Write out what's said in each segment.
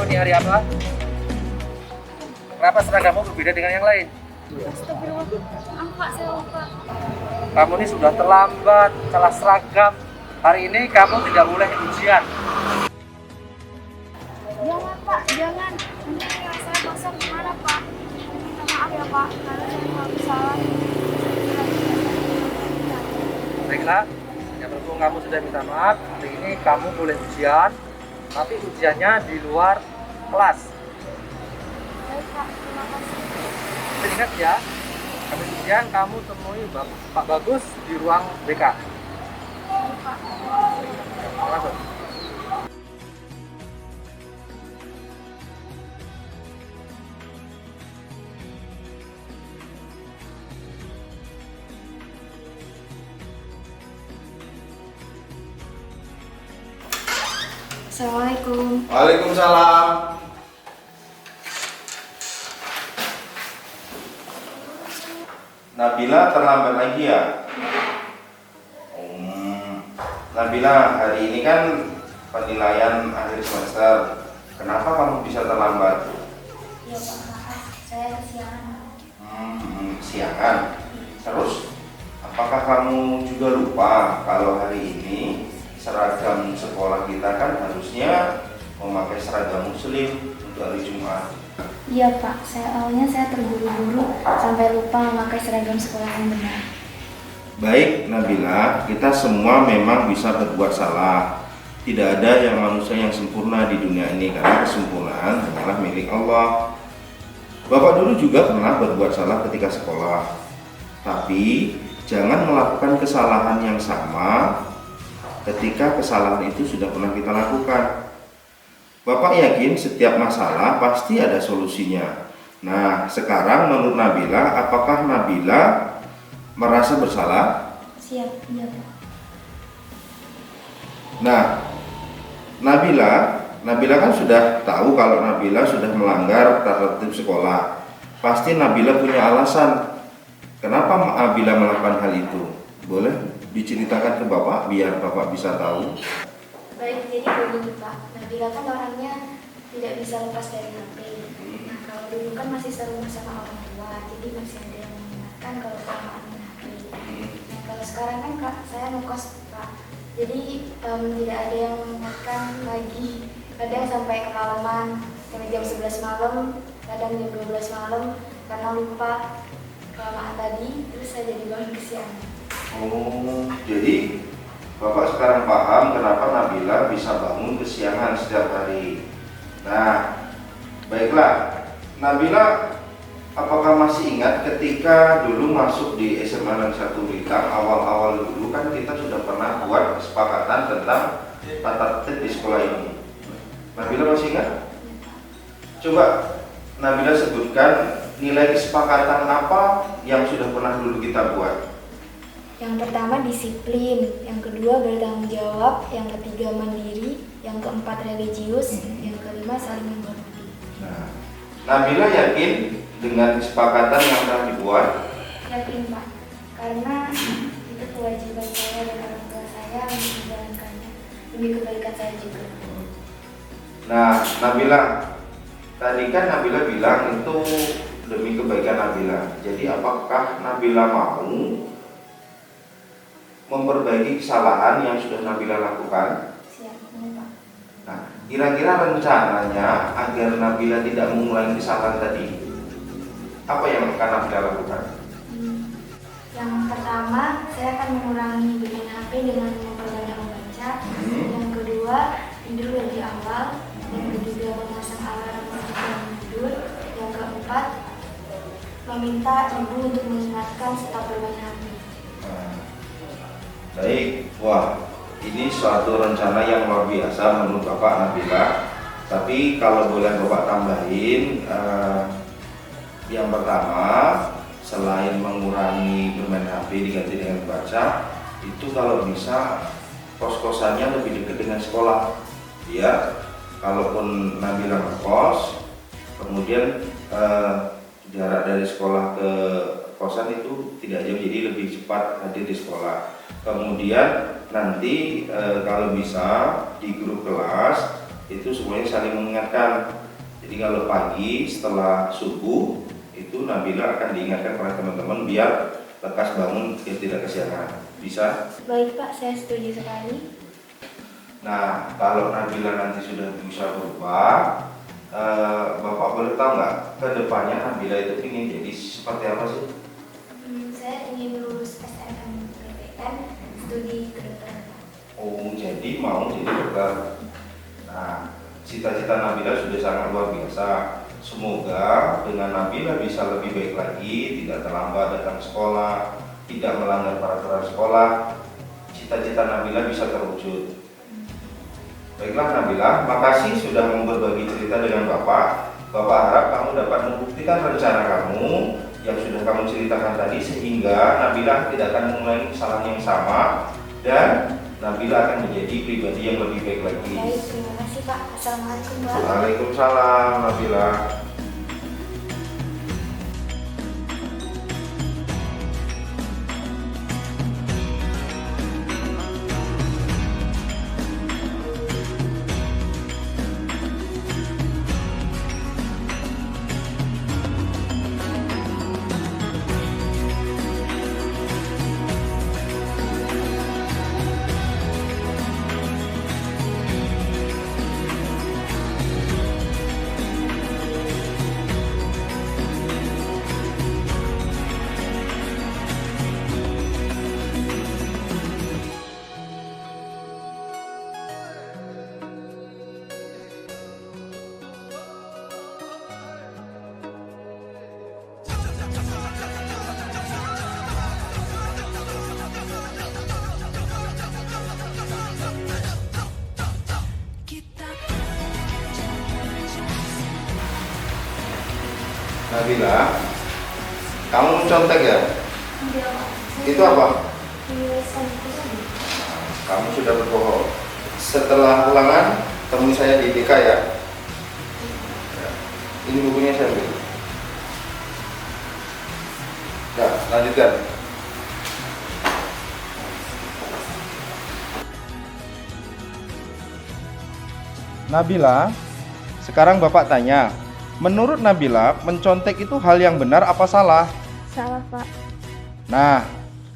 ini hari apa? Kenapa seragammu berbeda dengan yang lain? Astagfirullah, maaf Pak, saya lupa. Kamu ini sudah terlambat, salah seragam. Hari ini kamu tidak boleh ujian. Jangan Pak, jangan. Nanti nilai saya kosong gimana Pak? Minta maaf ya Pak, karena saya nggak salah. Baiklah, yang berhubung kamu sudah minta maaf, hari ini kamu boleh ujian, tapi ujiannya di luar kelas. Baik Pak, terima kasih. Ingat ya, habis ujian kamu temui Pak Bagus di ruang BK. Baik Pak. Masuk. Assalamualaikum. Waalaikumsalam. Nabila terlambat lagi ya? Nabila, hari ini kan penilaian akhir semester. Kenapa kamu bisa terlambat? Ya Pak, maaf. Saya kesiangan. Siangan. Terus, apakah kamu juga lupa kalau hari ini seragam sekolah kita kan harusnya memakai seragam muslim untuk hari Jumat? Iya Pak, awalnya saya terburu-buru sampai lupa memakai seragam sekolah yang benar. Baik Nabila, kita semua memang bisa berbuat salah. Tidak ada yang manusia yang sempurna di dunia ini karena kesempurnaan hanyalah milik Allah. Bapak dulu juga pernah berbuat salah ketika sekolah. Tapi jangan melakukan kesalahan yang sama ketika kesalahan itu sudah pernah kita lakukan. Bapak yakin setiap masalah pasti ada solusinya. Nah, sekarang menurut Nabila, apakah Nabila merasa bersalah? Siap, iya Pak. Nah, Nabila kan sudah tahu kalau Nabila sudah melanggar tata tertib sekolah. Pasti Nabila punya alasan kenapa Nabila melakukan hal itu. Boleh diceritakan ke Bapak biar Bapak bisa tahu? Baik, jadi begini Pak, Nabila kan orangnya tidak bisa lepas dari HP. Nah, kalau dulu kan masih sering bersama orang tua, jadi masih ada yang mengingatkan kalau kelamaan main HP. Nah, kalau sekarang kan Kak, saya ngekos Pak, jadi tidak ada yang mengingatkan lagi. Kadang sampai kemalaman, sampai jam 11 malam, kadang jam 12 malam, karena lupa kelamaan tadi, terus saya jadi bangun kesiangan. Oh, jadi Bapak sekarang paham kenapa Nabila bisa bangun kesiangan setiap hari. Nah, baiklah. Nabila, apakah masih ingat ketika dulu masuk di SMA Negeri 1 Blitar, awal-awal dulu kan kita sudah pernah buat kesepakatan tentang tata tertib di sekolah ini. Nabila masih ingat? Coba Nabila sebutkan nilai kesepakatan apa yang sudah pernah dulu kita buat. Yang pertama disiplin, yang kedua bertanggung jawab, yang ketiga mandiri, yang keempat religius, yang kelima saling menghormati. Nah, Nabila yakin dengan kesepakatan yang telah dibuat? Yakin Pak, karena itu kewajiban saya dan orang tua saya untuk menjalankannya demi kebaikan saya juga. Nah, Nabila, tadi kan Nabila bilang itu demi kebaikan Nabila. Jadi apakah Nabila mau memperbaiki kesalahan yang sudah Nabila lakukan? Siap, Pak. Nah, kira-kira rencananya agar Nabila tidak mengulangi kesalahan tadi, apa yang akan Nabila lakukan? Yang pertama, saya akan mengurangi bermain HP dengan memperbanyak membaca. Yang kedua, tidur lebih awal. Yang ketiga, memasang alarm sebelum tidur. Yang keempat, meminta ibu untuk mengingatkan stop bermain HP. Baik, wah ini suatu rencana yang luar biasa menurut Bapak Nabila. Tapi kalau boleh Bapak tambahin, yang pertama selain mengurangi bermain HP diganti dengan baca, itu kalau bisa kos-kosannya lebih dekat dengan sekolah. Ya, kalaupun Nabila ngekos, kemudian jarak dari sekolah ke kosan itu tidak jauh, jadi lebih cepat hadir di sekolah. Kemudian nanti kalau bisa di grup kelas itu semuanya saling mengingatkan. Jadi kalau pagi setelah subuh itu Nabila akan diingatkan oleh teman-teman biar lekas bangun biar tidak kesiangan. Bisa? Baik Pak, saya setuju sekali. Nah, kalau Nabila nanti sudah bisa berubah, Bapak boleh tahu nggak ke depannya Nabila itu ingin jadi seperti apa sih? Saya ingin lulus SNMPTN, studi kedokteran. Oh, jadi mau jadi dokter. Nah, cita-cita Nabila sudah sangat luar biasa. Semoga dengan Nabila bisa lebih baik lagi, tidak terlambat datang sekolah, tidak melanggar peraturan sekolah. Cita-cita Nabila bisa terwujud. Baiklah Nabila, makasih sudah mau berbagi cerita dengan Bapak. Bapak harap kamu dapat membuktikan rencana kamu yang sudah kamu ceritakan tadi, sehingga Nabila tidak akan mengulangi kesalahan yang sama dan Nabila akan menjadi pribadi yang lebih baik lagi. Baik, terima kasih Pak. Assalamualaikum Pak. Waalaikumsalam Nabila. Nabila, kamu mencontek ya? Iya Pak. Itu apa? Tulisan itu. Kamu sudah berbohong. Setelah ulangan, temui saya di BK ya. Ya. Ini bukunya saya ambil. Ya, lanjutkan. Nabila, sekarang Bapak tanya, menurut Nabila, mencontek itu hal yang benar apa salah? Salah Pak. Nah,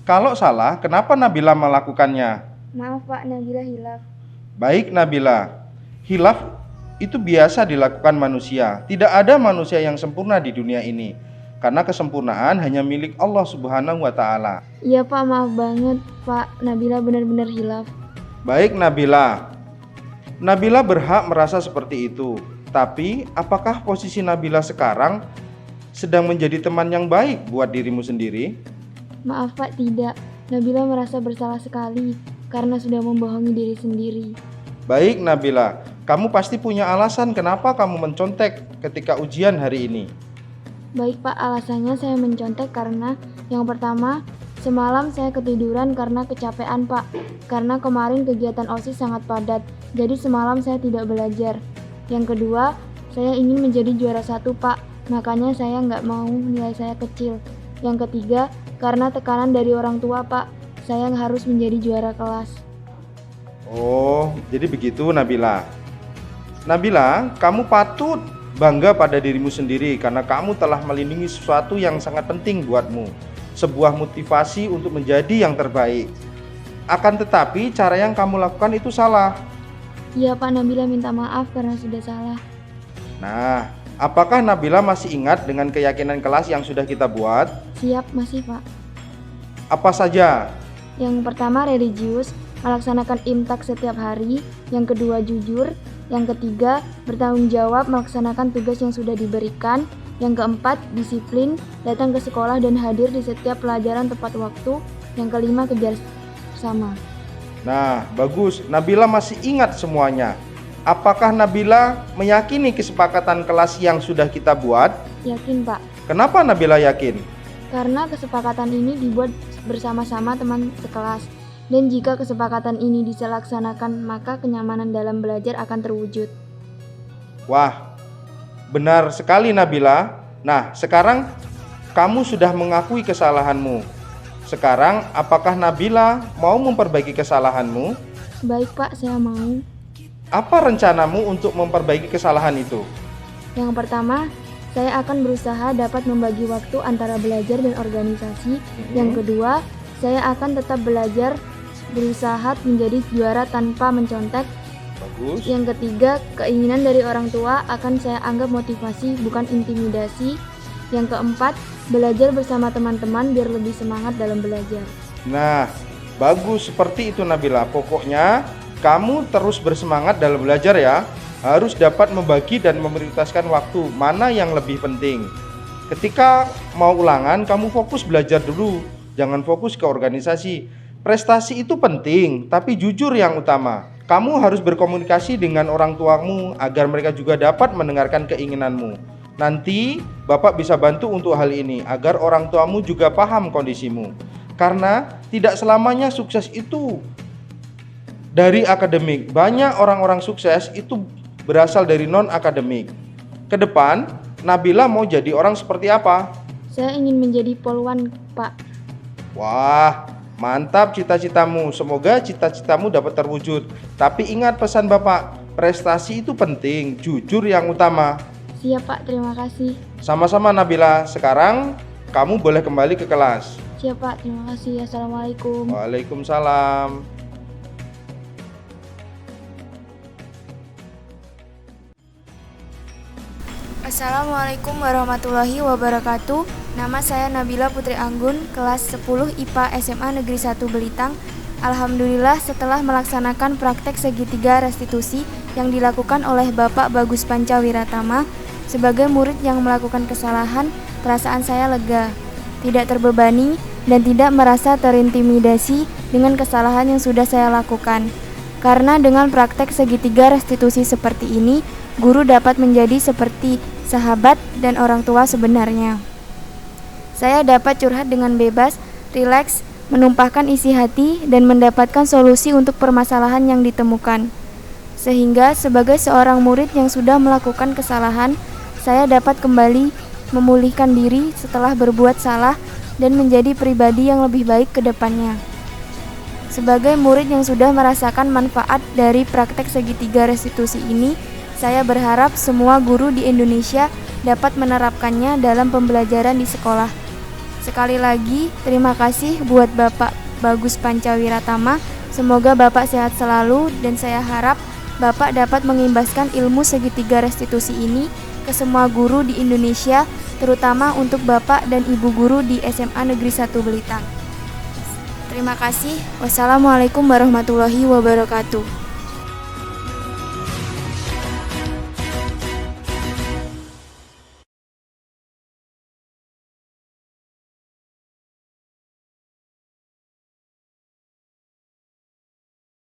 kalau salah, kenapa Nabila melakukannya? Maaf Pak, Nabila hilaf. Baik Nabila, hilaf itu biasa dilakukan manusia. Tidak ada manusia yang sempurna di dunia ini, karena kesempurnaan hanya milik Allah Subhanahu wa Ta'ala. Iya Pak, maaf banget Pak. Nabila benar-benar hilaf. Baik Nabila, Nabila berhak merasa seperti itu. Tapi apakah posisi Nabila sekarang sedang menjadi teman yang baik buat dirimu sendiri? Maaf Pak, tidak. Nabila merasa bersalah sekali karena sudah membohongi diri sendiri. Baik Nabila, kamu pasti punya alasan kenapa kamu mencontek ketika ujian hari ini. Baik Pak, alasannya saya mencontek karena yang pertama, semalam saya ketiduran karena kecapean Pak. Karena kemarin kegiatan OSIS sangat padat, jadi semalam saya tidak belajar. Yang kedua, saya ingin menjadi juara 1 Pak, makanya saya nggak mau nilai saya kecil. Yang ketiga, karena tekanan dari orang tua Pak, saya harus menjadi juara kelas. Oh, jadi begitu Nabila. Nabila, kamu patut bangga pada dirimu sendiri karena kamu telah melindungi sesuatu yang sangat penting buatmu. Sebuah motivasi untuk menjadi yang terbaik. Akan tetapi cara yang kamu lakukan itu salah. Iya Pak, Nabila minta maaf karena sudah salah. Nah, apakah Nabila masih ingat dengan keyakinan kelas yang sudah kita buat? Siap, masih Pak. Apa saja? Yang pertama religius, melaksanakan imtak setiap hari. Yang kedua jujur. Yang ketiga bertanggung jawab melaksanakan tugas yang sudah diberikan. Yang keempat disiplin, datang ke sekolah dan hadir di setiap pelajaran tepat waktu. Yang kelima kejar bersama. Nah, bagus. Nabila masih ingat semuanya. Apakah Nabila meyakini kesepakatan kelas yang sudah kita buat? Yakin Pak, Kenapa Nabila yakin? karena kesepakatan ini dibuat bersama-sama teman sekelas. Dan jika kesepakatan ini dilaksanakan, maka kenyamanan dalam belajar akan terwujud. Wah, benar sekali Nabila. Nah, sekarang kamu sudah mengakui kesalahanmu. Sekarang, apakah Nabila mau memperbaiki kesalahanmu? Baik Pak, saya mau. Apa rencanamu untuk memperbaiki kesalahan itu? Yang pertama, saya akan berusaha dapat membagi waktu antara belajar dan organisasi. Yang kedua, saya akan tetap belajar, berusaha menjadi juara tanpa mencontek. Bagus. Yang ketiga, keinginan dari orang tua akan saya anggap motivasi, bukan intimidasi. Yang keempat, belajar bersama teman-teman biar lebih semangat dalam belajar. Nah, bagus seperti itu Nabila. Pokoknya kamu terus bersemangat dalam belajar ya. Harus dapat membagi dan memprioritaskan waktu mana yang lebih penting. Ketika mau ulangan, kamu fokus belajar dulu. Jangan fokus ke organisasi. Prestasi itu penting, tapi jujur yang utama. Kamu harus berkomunikasi dengan orang tuamu agar mereka juga dapat mendengarkan keinginanmu. Nanti Bapak bisa bantu untuk hal ini agar orang tuamu juga paham kondisimu. Karena tidak selamanya sukses itu dari akademik. Banyak orang-orang sukses itu berasal dari non-akademik. Ke depan, Nabila mau jadi orang seperti apa? Saya ingin menjadi polwan, Pak. Wah, mantap cita-citamu. Semoga cita-citamu dapat terwujud. Tapi ingat pesan Bapak, prestasi itu penting, jujur yang utama. Siap, Pak. Terima kasih. Sama-sama Nabila. Sekarang kamu boleh kembali ke kelas. Siap, Pak. Terima kasih. Assalamualaikum. Waalaikumsalam. Assalamualaikum warahmatullahi wabarakatuh. Nama saya Nabila Putri Anggun, kelas 10 IPA SMA Negeri 1 Belitang. Alhamdulillah setelah melaksanakan praktek segitiga restitusi yang dilakukan oleh Bapak Bagus Pancawiratama sebagai murid yang melakukan kesalahan, perasaan saya lega, tidak terbebani dan tidak merasa terintimidasi dengan kesalahan yang sudah saya lakukan. Karena dengan praktek segitiga restitusi seperti ini, guru dapat menjadi seperti sahabat dan orang tua sebenarnya. Saya dapat curhat dengan bebas, rileks, menumpahkan isi hati dan mendapatkan solusi untuk permasalahan yang ditemukan. Sehingga sebagai seorang murid yang sudah melakukan kesalahan, saya dapat kembali memulihkan diri setelah berbuat salah dan menjadi pribadi yang lebih baik ke depannya. Sebagai murid yang sudah merasakan manfaat dari praktek segitiga restitusi ini, saya berharap semua guru di Indonesia dapat menerapkannya dalam pembelajaran di sekolah. Sekali lagi, terima kasih buat Bapak Bagus Pancawiratama. Semoga Bapak sehat selalu dan saya harap Bapak dapat mengimbaskan ilmu segitiga restitusi ini ke semua guru di Indonesia, terutama untuk Bapak dan Ibu guru di SMA Negeri 1 Belitang. Terima kasih. Wassalamualaikum warahmatullahi wabarakatuh.